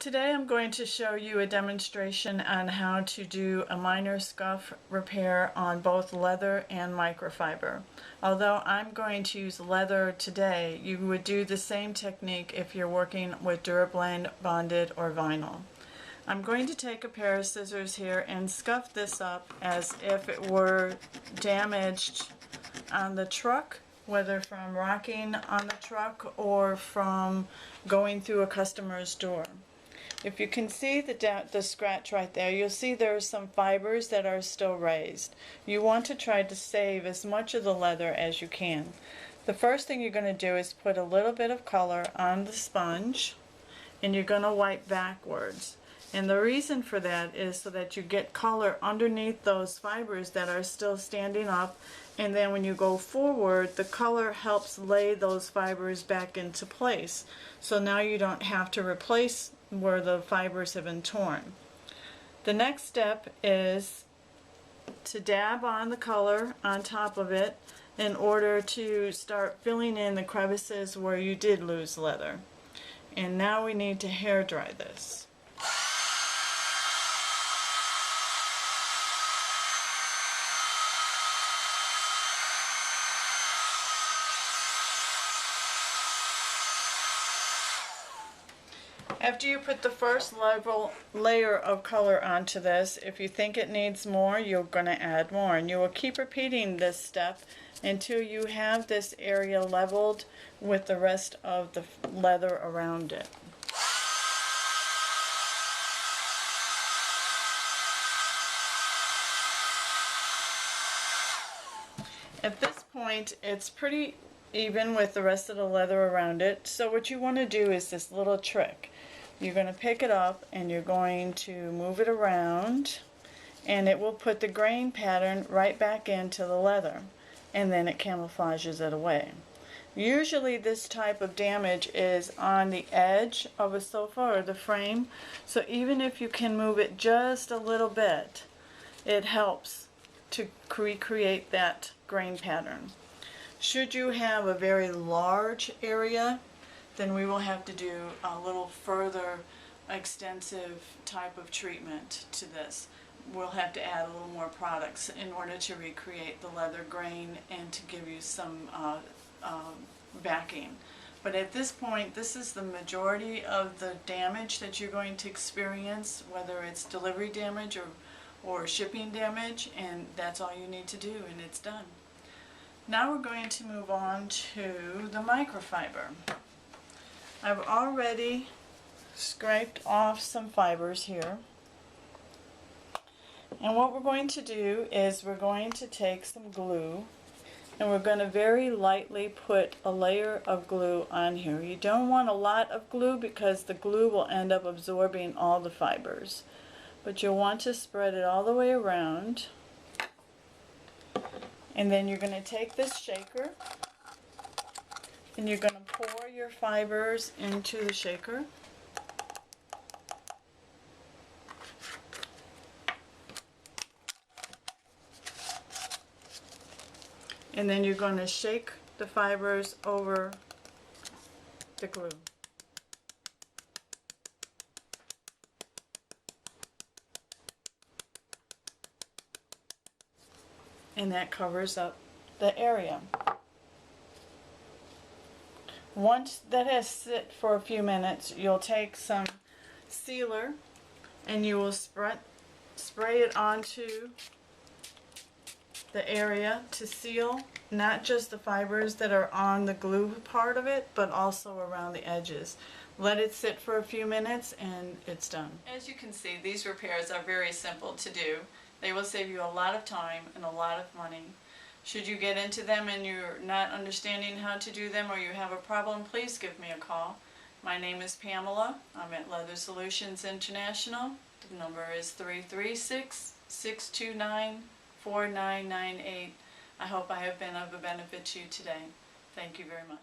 Today I'm going to show you a demonstration on how to do a minor scuff repair on both leather and microfiber. Although I'm going to use leather today, you would do the same technique if you're working with Durablend, bonded, or vinyl. I'm going to take a pair of scissors here and scuff this up as if it were damaged on the truck, whether from rocking on the truck or from going through a customer's door. If you can see the scratch right there, you'll see there are some fibers that are still raised. You want to try to save as much of the leather as you can. The first thing you're going to do is put a little bit of color on the sponge, and you're going to wipe backwards. And the reason for that is so that you get color underneath those fibers that are still standing up, and then when you go forward, the color helps lay those fibers back into place. So now you don't have to replace where the fibers have been torn. The next step is to dab on the color on top of it in order to start filling in the crevices where you did lose leather. And now we need to hair dry this. After you put the first layer of color onto this, if you think it needs more, you're going to add more. And you will keep repeating this step until you have this area leveled with the rest of the leather around it. At this point, it's pretty even with the rest of the leather around it. So what you want to do is this little trick. You're going to pick it up and you're going to move it around, and it will put the grain pattern right back into the leather, and then it camouflages it away. Usually this type of damage is on the edge of a sofa or the frame, so even if you can move it just a little bit, it helps to recreate that grain pattern. Should you have a very large area, then we will have to do a little further extensive type of treatment to this. We'll have to add a little more products in order to recreate the leather grain and to give you some backing. But at this point, this is the majority of the damage that you're going to experience, whether it's delivery damage or shipping damage, and that's all you need to do, and it's done. Now we're going to move on to the microfiber. I've already scraped off some fibers here, and what we're going to do is we're going to take some glue and we're going to very lightly put a layer of glue on here. You don't want a lot of glue because the glue will end up absorbing all the fibers, but you'll want to spread it all the way around. And then you're going to take this shaker and you're going to pour your fibers into the shaker. And then you're going to shake the fibers over the glue. And that covers up the area. Once that has sit for a few minutes, you'll take some sealer and you will spray it onto the area to seal not just the fibers that are on the glue part of it, but also around the edges. Let it sit for a few minutes and it's done. As you can see, these repairs are very simple to do. They will save you a lot of time and a lot of money. Should you get into them and you're not understanding how to do them or you have a problem, please give me a call. My name is Pamela. I'm at Leather Solutions International. The number is 336-629-4998. I hope I have been of a benefit to you today. Thank you very much.